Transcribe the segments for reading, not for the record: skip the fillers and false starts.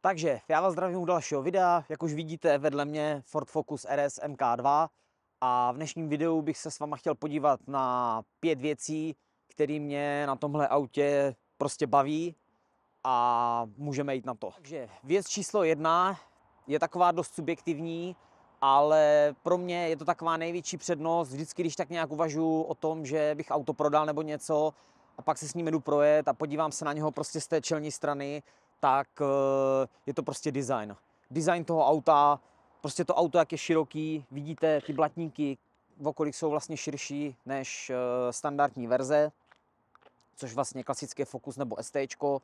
Takže já vás zdravím u dalšího videa, jak už vidíte vedle mě Ford Focus RS MK2 a v dnešním videu bych se s váma chtěl podívat na 5 věcí, které mě na tomhle autě prostě baví a můžeme jít na to. Takže věc číslo 1 je taková dost subjektivní, ale pro mě je to taková největší přednost, vždycky když tak nějak uvažuji o tom, že bych auto prodal nebo něco a pak se s ním jdu projet a podívám se na něho prostě z té čelní strany, tak je to prostě design. Design toho auta, prostě to auto, jak je široký, vidíte ty blatníky v okolí jsou vlastně širší než standardní verze, což vlastně klasické Focus nebo STčko.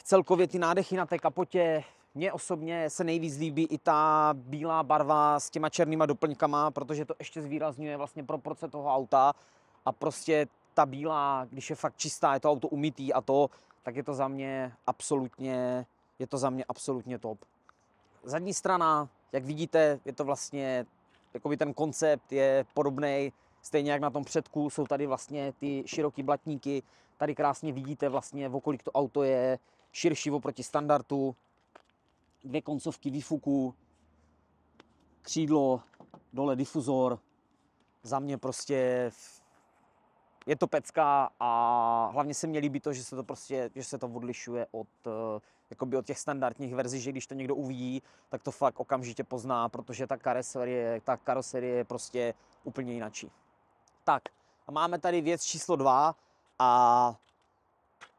Celkově ty nádechy na té kapotě, mně osobně se nejvíc líbí i ta bílá barva s těma černýma doplňkama, protože to ještě zvýrazňuje vlastně proporce toho auta a prostě ta bílá, když je fakt čistá, je to auto umytý a to, tak je to za mě absolutně top. Zadní strana, jak vidíte, je to vlastně, jakoby ten koncept je podobný, stejně jak na tom předku, jsou tady vlastně ty široký blatníky, tady krásně vidíte vlastně, v okolí to auto je širší oproti standardu, 2 koncovky výfuku, křídlo, dole difuzor, za mě prostě je to pecka a hlavně se mně líbí to, že se to odlišuje od těch standardních verzí, že když to někdo uvidí, tak to fakt okamžitě pozná, protože ta karoserie je prostě úplně jinačí. Tak a máme tady věc číslo 2 a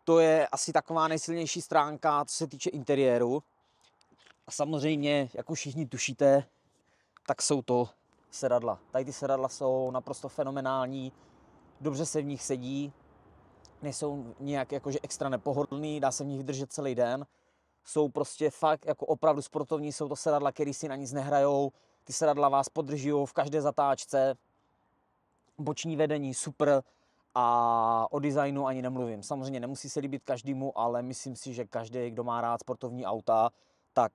to je asi taková nejsilnější stránka, co se týče interiéru. A samozřejmě, jak už všichni tušíte, tak jsou to sedadla. Tady ty sedadla jsou naprosto fenomenální, dobře se v nich sedí, nejsou nějak jakože extra nepohodlný, dá se v nich vydržet celý den. Jsou prostě fakt jako opravdu sportovní, jsou to sedadla, které si na nic nehrajou, ty sedadla vás podržují v každé zatáčce, boční vedení super a o designu ani nemluvím. Samozřejmě nemusí se líbit každému, ale myslím si, že každý, kdo má rád sportovní auta, tak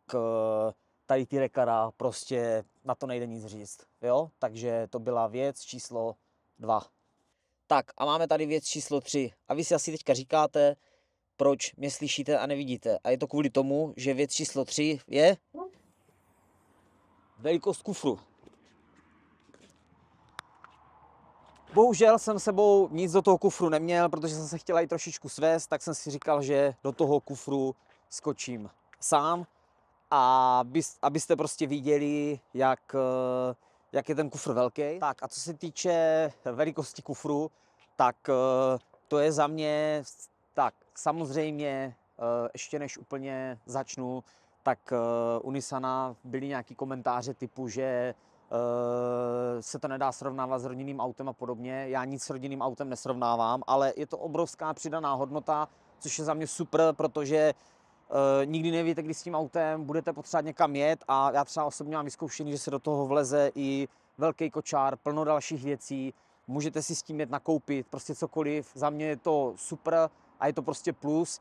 tady ty Reccara prostě na to nejde nic říct. Jo? Takže to byla věc číslo 2. Tak a máme tady věc číslo 3. A vy si asi teďka říkáte, proč mě slyšíte a nevidíte. A je to kvůli tomu, že věc číslo 3 je velikost kufru. Bohužel jsem sebou nic do toho kufru neměl, protože jsem se chtěl i trošičku svést, tak jsem si říkal, že do toho kufru skočím sám. A abyste prostě viděli, jak je ten kufr velký. Tak a co se týče velikosti kufru, tak to je za mě, tak samozřejmě ještě než úplně začnu, tak u Nissana byly nějaký komentáře typu, že se to nedá srovnávat s rodinným autem a podobně. Já nic s rodinným autem nesrovnávám, ale je to obrovská přidaná hodnota, což je za mě super, protože nikdy nevíte, kdy s tím autem budete potřebovat někam jet a já třeba osobně mám vyzkoušený, že se do toho vleze i velký kočár, plno dalších věcí, můžete si s tím jet nakoupit, prostě cokoliv, za mě je to super a je to prostě plus.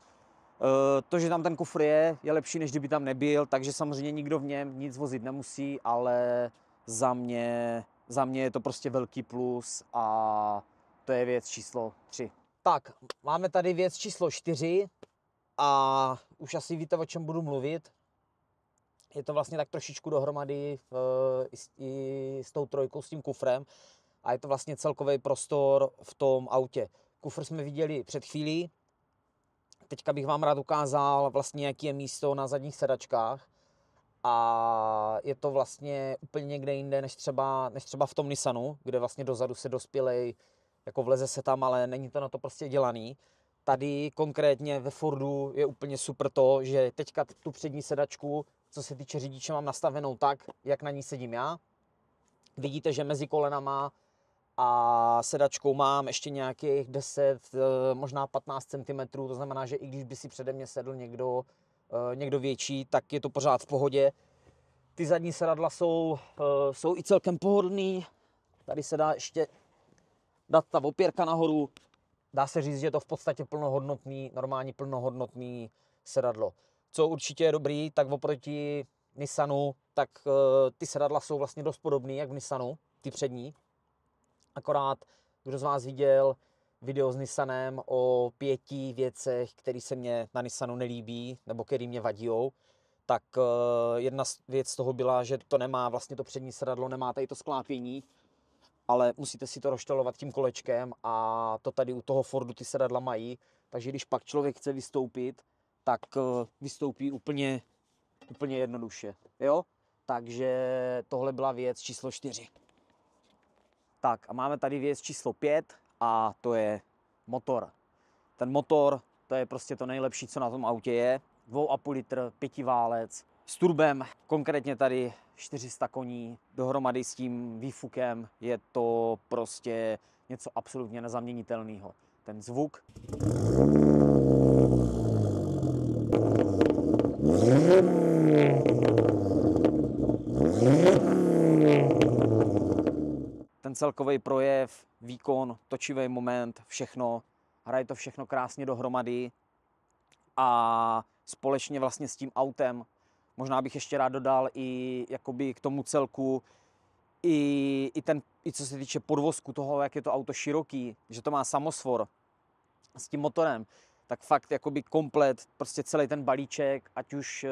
To, že tam ten kufr je lepší, než kdyby tam nebyl, takže samozřejmě nikdo v něm nic vozit nemusí, ale za mě je to prostě velký plus a to je věc číslo 3. Tak, máme tady věc číslo 4 a už asi víte, o čem budu mluvit. Je to vlastně tak trošičku dohromady i s tou trojkou, s tím kufrem a je to vlastně celkový prostor v tom autě. Kufr jsme viděli před chvílí. Teďka bych vám rád ukázal vlastně, jaký je místo na zadních sedačkách a je to vlastně úplně někde jinde než třeba v tom Nissanu, kde vlastně dozadu se dospělej, jako vleze se tam, ale není to na to prostě dělaný. Tady konkrétně ve Fordu je úplně super to, že teďka tu přední sedačku, co se týče řidiče, mám nastavenou tak, jak na ní sedím já. Vidíte, že mezi kolenama a sedačkou mám ještě nějakých 10, možná 15 cm, to znamená, že i když by si přede mě sedl někdo větší, tak je to pořád v pohodě. Ty zadní sedadla jsou i celkem pohodlný. Tady se dá ještě dát ta opěrka nahoru. Dá se říct, že je to v podstatě normální plnohodnotný sedadlo. Co určitě je dobrý, tak oproti Nissanu, tak ty sedadla jsou vlastně dost podobný, jak v Nissanu, ty přední. Akorát, kdo z vás viděl video s Nissanem o 5 věcech, které se mě na Nissanu nelíbí, nebo které mě vadijou. Tak jedna věc z toho byla, že to nemá, vlastně to přední sedadlo nemá tady to sklápění, ale musíte si to rozštelovat tím kolečkem a to tady u toho Fordu ty sedadla mají, takže když pak člověk chce vystoupit, tak vystoupí úplně jednoduše, jo? Takže tohle byla věc číslo 4. Tak a máme tady věc číslo 5 a to je motor. Ten motor, to je prostě to nejlepší, co na tom autě je. 2,5 litr, 5válec, s turbem, konkrétně tady 400 koní, dohromady s tím výfukem je to prostě něco absolutně nezaměnitelného. Ten zvuk. Ten celkový projev, výkon, točivý moment, všechno, hraje to všechno krásně dohromady a společně vlastně s tím autem, možná bych ještě rád dodal i jakoby k tomu celku, i co se týče podvozku toho, jak je to auto široký, že to má samosvor s tím motorem, tak fakt jakoby komplet, prostě celý ten balíček, ať už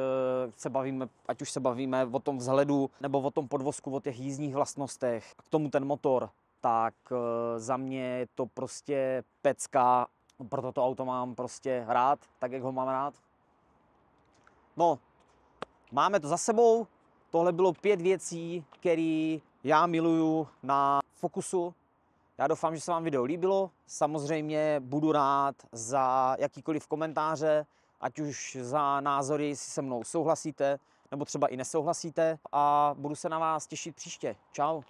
se bavíme o tom vzhledu, nebo o tom podvozku, o těch jízdních vlastnostech, k tomu ten motor, tak za mě je to prostě pecka, proto to auto mám prostě rád, tak jak ho mám rád. No, máme to za sebou, tohle bylo 5 věcí, které já miluju na Focusu. Já doufám, že se vám video líbilo. Samozřejmě budu rád za jakýkoliv komentáře, ať už za názory, jestli se mnou souhlasíte, nebo třeba i nesouhlasíte. A budu se na vás těšit příště. Čau.